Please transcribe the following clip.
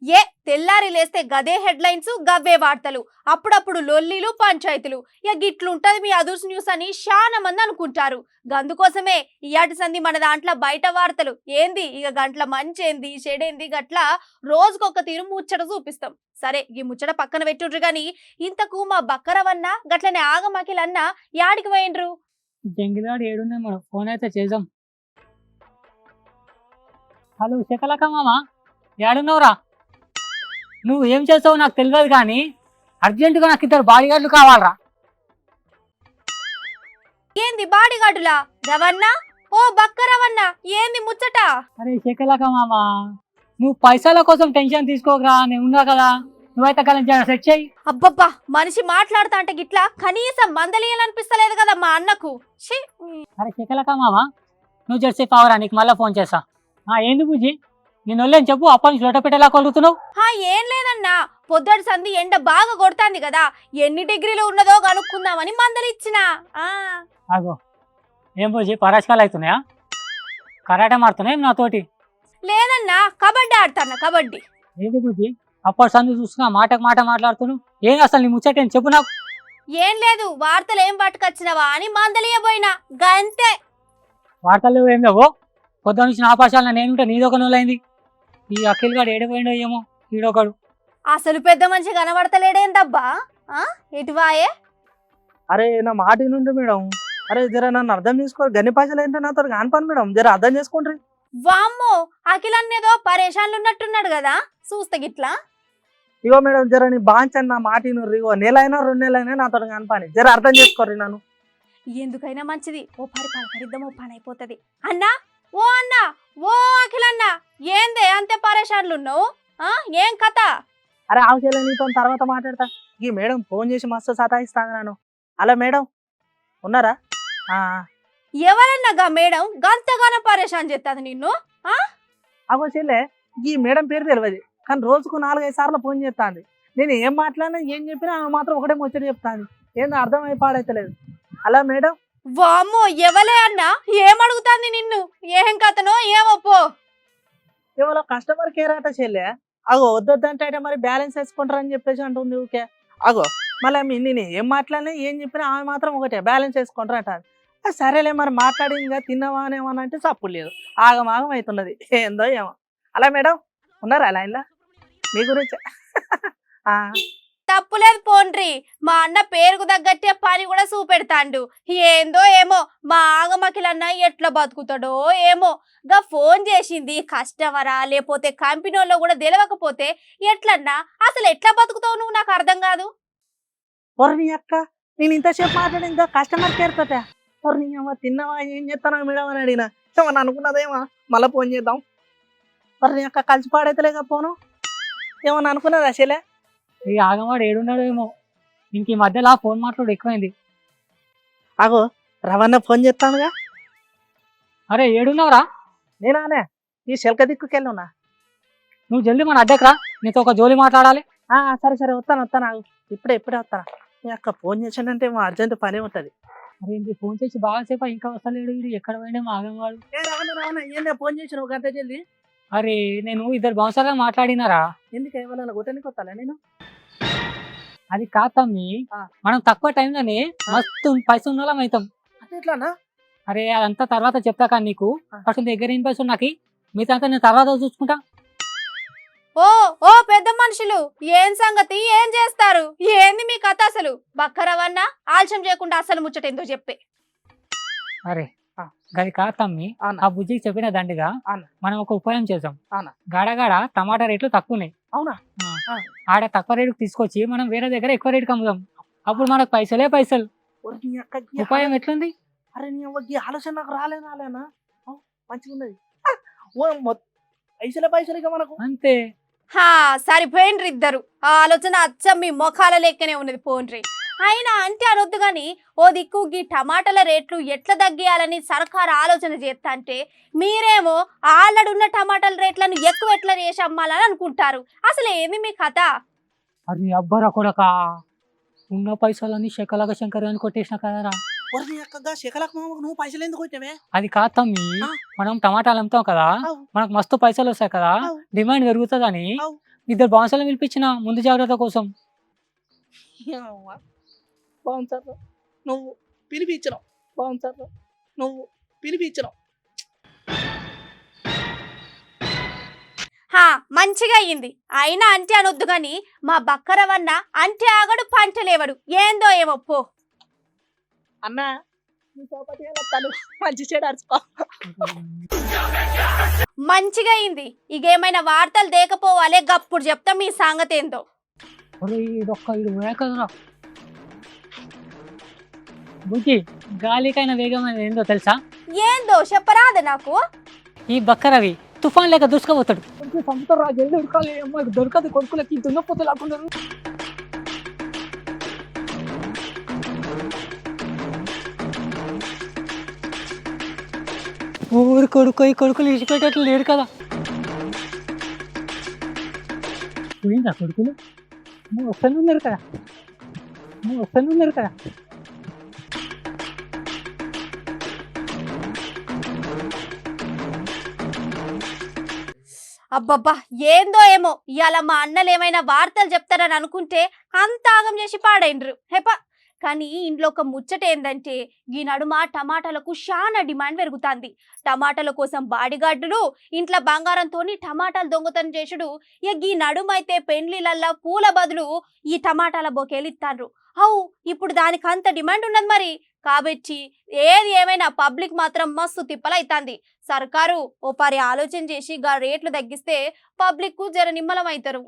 ఏ తెల్లారి లేస్తే గదే హెడ్లైన్స్ గవ్వే వార్తలు, అప్పుడప్పుడు లొల్లిలు పంచాయతీలు. ఇక గిట్లుంటది మీ అదుర్స్ న్యూస్ అని చాలా మంది అనుకుంటారు. గందుకోసమే ఇయాటి సంధి మన దాంట్లో బయట వార్తలు ఏంది, ఇక గంట్ల మంచేంది చెడేంది గట్ల రోజుకొక తీరు ముచ్చట చూపిస్తాం. సరే ఈ ముచ్చట పక్కన పెట్టుండ్రు గాని, ఇంతకు మా బక్కరవన్న గట్లనే ఆగమకిలన్న యాడికి పోయిండ్రు? జంగిలాడు ఏడున్నాయి, మనం ఫోన్ అయితే చేద్దాం. హలో శకలక మామ, ఏడున్నావురా? నువ్వు ఏం చేస్తావు నాకు తెలియదు, కానీ అర్జెంటుగా నాకు ఇద్దరు బాడీగార్డులు కావాలరా. ఏంది బాడిగాడులా? రవన్న, ఓ బక్కరవన్న, ఏంది ముచ్చట? అరే శకలక మామ, నువ్వు పైసల కోసం టెన్షన్ తీసుకోకరా, నేను ఉన్నా కదా. నువ్వైతే కలిసి సెట్ చేయి. అబ్బబ్బా, మనిషి మాట్లాడుతా అంటే గిట్లా కనీసం మందలియాలనిపిస్తలేదు కదా మా అన్నకు. ఛీ! అరే శకలక మామ, నువ్వు జెర్సీ పావరా, నీకు మళ్ళీ ఫోన్ చేస్తా. ఏంది బుజ్జి, నేను వెళ్ళని చెప్పు, అప్పటి నుంచి లొట్టపెట్టేలా కొలుగుతున్నావు. ఏం లేదన్నా, పొద్దుటి సంధి ఎండ బాగా కొడుతుంది కదా, ఎన్ని డిగ్రీలు ఉన్నదో కనుక్కుందామని మందలిచ్చిన. అగో ఏం బుజ్జి, పరాశకాలు అవుతున్నాయా? కరాటే మారుతున్నాయి నాతోటి? లేదన్నా, కబడ్డీ ఆడతాన్నా, కబడ్డీ. ఏది బుజ్జి, అప్పటి సంధి చూస్తున్నా మాటకు మాట మాట్లాడుతున్నావు. ఏం అసలు నీ ముచ్చట చెప్పు నాకు. ఏం లేదు, వార్తలు ఏం పట్టుకొచ్చినవా అని మందలియబోయినా గంతే. వార్తలు ఏం లేవో, పొద్దు నుంచి నా పాశాల నేనుంటే నీదొక నూలైంది. ఈ అఖిల్ గాడు ఏడిపోయిండో ఏమో, ఈడొకడు. అసలు పెద్ద మనిషి కనబడతలేడేందబ్బా? ఎటువాయే? అరే నా మాట నుండి మేడం, అరే జర నన్ను అర్థం చేసుకోరు. గన్ని పైసలు ఏంటో నాతో కానిపని మేడం, జర అర్థం చేసుకోండి. వామ్మో, అఖిల్ అన్నేదో పరేషాన్లు ఉన్నట్టున్నాడు కదా, చూస్తా గిట్లా. ఇగో మేడం, జర నీ బాంచని నా మాట నుండి, ఇగో నెలైనా 2 నెలలైనా నాతో కానిపని, జర అర్థం చేసుకోరు. నన్ను ఎందుకైనా మంచిది, ఓ పలకరిద్దాం, ఓ పని అయిపోతుంది. అన్నా, ఓ అన్నా, ఓ అఖిల్ అన్న, ఏందే అంతే పరేషాన్లు ఉన్నావు? ఏం కథ? అరే అవసరం నీతో తర్వాత మాట్లాడతా. ఈ మేడం ఫోన్ చేసి మస్తు సతాయిస్తాను నన్ను. అలా మేడం ఉన్నారా? ఎవరన్నాగా మేడం గంతగానో పరేషాన్ చేస్తుంది నిన్ను? అగో చెల్లె, ఈ మేడం పేరు తెలియదు, కానీ రోజుకు 4-5 సార్లు ఫోన్ చేస్తాంది. నేను ఏం మాట్లాడినా ఏం చెప్పినా ఆమె మాత్రం ఒకటే ముచ్చట చెప్తాను. ఏందో అర్థం అయిపోడైతలేదు. అలా మేడం. వామ్మో, ఎవలే అన్నా, ఏమడుగుతాంది నిన్ను? ఏం కథనో ఏమో పో. ఎవరో కస్టమర్ కేర్ అట చెల్లె. అగో వద్దొద్దంటే అయితే మరి బ్యాలెన్స్ వేసుకుంటారని చెప్పేసి అంటుంది ఊకే. అగో మళ్ళీ నేను ఏం మాట్లాడినా ఏం చెప్పినా ఆమె మాత్రం ఒకటే బ్యాలెన్స్ వేసుకుంటారట. సరేలే మరి మాట్లాడి ఇంకా తిన్నావా అనేమని అంటే చప్పుడు లేదు, ఆగమాగం అవుతున్నది. ఏందో ఏమో. అలా మేడం ఉన్నారా లైన్లో? మీ గురించి తప్పులేదు పోండ్రి, మా అన్న పేరుకు తగ్గట్టే పని కూడా చూపెడతాండు. ఏందో ఏమో మా ఆగమకిలన్న ఎట్లా బతుకుతాడో ఏమో. గా ఫోన్ చేసింది కస్టమరా లేకపోతే కంపెనీలో కూడా తెలియకపోతే ఎట్లన్నా అసలు ఎట్లా బతుకుతావు నువ్వు? నాకు అర్థం కాదు. నీ అక్క, నేను ఇంతసేపు మాట్లాడి ఇంకా కస్టమర్ కేర్ తోట నీ అమ్మ తిన్నావా ఏం చేస్తానా మేడం అని అడిగినా. ఏమన్నా అనుకున్నదేమో మళ్ళీ ఫోన్ చేద్దాం. నీ అక్క కలిసి పాడైతలేక ఫోను ఏమన్నా అనుకున్నది అసలే. ఈ ఆగమాడు ఏడున్నాడో ఏమో, ఇంక ఈ మధ్యలో ఫోన్ మాట్లాడు ఎక్కువైంది. అగో రవణ ఫోన్ చేస్తానుగా. అరే ఏడున్నావురా? నేనానే ఈ శెల్క దిక్కుకెళ్ళున్నా. నువ్వు జల్దీ మన అడ్డకురా, నీతో ఒక జోలి మాట్లాడాలి. సరే సరే వస్తాను ఆగు, ఇప్పుడే వస్తాను. నీ అక్క ఫోన్ చేసానంటే మా అర్జెంట్ పని ఉంటుంది. అరే ఇంక ఫోన్ చేసి బాగాసేపు ఇంకా వస్తలేడు, వీడు ఎక్కడ పోయినా మా ఆగంవాడు. రావణ ఏంటో ఫోన్ చేసిన ఒక గంట జల్ది. అరే నేను 2 సంవత్సరాలు మాట్లాడినారా. ఎందుకు ఏమన్నా గుట్టనికి వస్తాలా నేను? అది కాదు తమ్మి, మనం తక్కువ టైంలోనే మస్తు పైసలు ఉన్నోళ్ళం అవుతాం. ఎట్లానా? అరే అదంతా తర్వాత చెప్తా, కానీ నీకు ఫస్ట్ దగ్గర ఏం పైసలు నాకు మిగతా అంతా నేను తర్వాత చూసుకుంటా. ఓ ఓ పెద్ద మనుషులు, ఏం సంగతి, ఏం చేస్తారు, ఏంది మీ కథ అసలు? బక్కరవన్నా ఆలస్యం చేయకుండా అసలు ముచ్చట ఏందో చెప్పే. అరే గది కాదు తమ్మి, ఆ బుజ్జికి చెప్పిన దండిగా మనం ఒక ఉపాయం చేద్దాం. గాడగాడ టమాటా రేట్లు తక్కువ ఉన్నాయి. అవునా? ఆడ తక్కువ రేటుకు తీసుకొచ్చి మనం వేరే దగ్గర ఎక్కువ రేటుకి అమ్ముదాం. అప్పుడు మనకు పైసలే పైసలు. ఉపాయం ఎట్లుంది? అరే నీ ఆలోచన నాకు రాలేనా? మంచిగా ఉన్నది. పైసలే ఇక మనకు అంతే. సరిపోయిండ్రి ఇద్దరు. ఆ ఆలోచన అచ్చం మీ మొఖాల లెక్కనే ఉన్నది పోండ్రి. అయినా అంటే అనొద్దు గాని, ఓ దిక్కు గీ టమాటాల రేట్లు ఎట్లా తగ్గియాలని సర్కారు ఆలోచన చేస్తా అంటే మీరేమో ఆళ్ళడున్న టమాటాల రేట్లను ఎక్కువ ఎట్లా చేసి అమ్మాలని అనుకుంటారు. అసలు ఏమి మీ కథ? అరే అబ్బరా కొడక, ఉన్న పైసలని శకలక శంకర్ అని కొట్టేసిన కదరా. నువ్వు పైసలు ఎందుకు వచ్చావే? అది కాదు తమ్మి, మనం టమాటాలు అమ్ముతాం కదా, మనకు మస్తు పైసలు వస్తాయి కదా, డిమాండ్ పెరుగుతుందని ఇద్దరు బాన్సాలను పిలిపించిన ముందు జాగ్రత్త కోసం. బౌన్సర్ నువ్వు పిలిపించినావు, బౌన్సర్ నువ్వు పిలిపించినావు. హా మంచిగా అయ్యింది. అయినా అంటే అనొద్దు గాని మా బక్కరవన్న అంటే ఆగడు పంటలేవడు ఏందో ఏమో పో. అన్న నీ సోపతి తను మంచి చెడు అరుచుకో. మంచిగా అయింది. ఇక ఏమైనా వార్తలు దేకపోవాలే గప్పుడు చెప్తా మీ సంగతి ఏందో. ఇది వేకదురా బుజ్జి. గాలికైన వేగం అనేది ఏందో తెలుసా? ఏందో చెప్పరాదు నాకు. ఈ బక్కరవి తుఫాన్ లేక దూసుకుపోతాడు. సముద్రం రాజు దొరకాలి, అమ్మాయికి దొరకదు, కొడుకులకి దున్నపోతే లేకుండా. ఊరు కొడుకు ఈ కొడుకులు ఇచ్చిపెట్టేట్లు లేరు కదా. పోయిందా కొడుకులు? వస్తూనే ఉన్నారు కదా, వస్తూనే ఉన్నారు కదా. అబ్బబ్బా ఏందో ఏమో ఇవాళ మా అన్నలు ఏమైనా వార్తలు చెప్తారని అనుకుంటే అంత ఆగం చేసి పాడైండ్రు హెప. కానీ ఇంట్లో ఒక ముచ్చట ఏందంటే ఈ నడుమ టమాటాలకు చాలా డిమాండ్ పెరుగుతుంది. టమాటాల కోసం బాడిగాడ్డులు, ఇంట్లో బంగారంతోని టమాటాలు దొంగతనం చేసుడు. ఇక ఈ నడుమ అయితే పెండ్లిలల్లా పూల బదులు ఈ టమాటాల బొకేలు ఇస్తాండ్రు. అవు ఇప్పుడు దానికి అంత డిమాండ్ ఉన్నది మరి. కాబట్టి ఏది ఏమైనా పబ్లిక్ మాత్రం మస్తు తిప్పలైతాంది. సర్కారు ఓ పరి ఆలోచన చేసి గా రేట్లు తగ్గిస్తే పబ్లిక్ జర నిమ్మలం అవుతారు.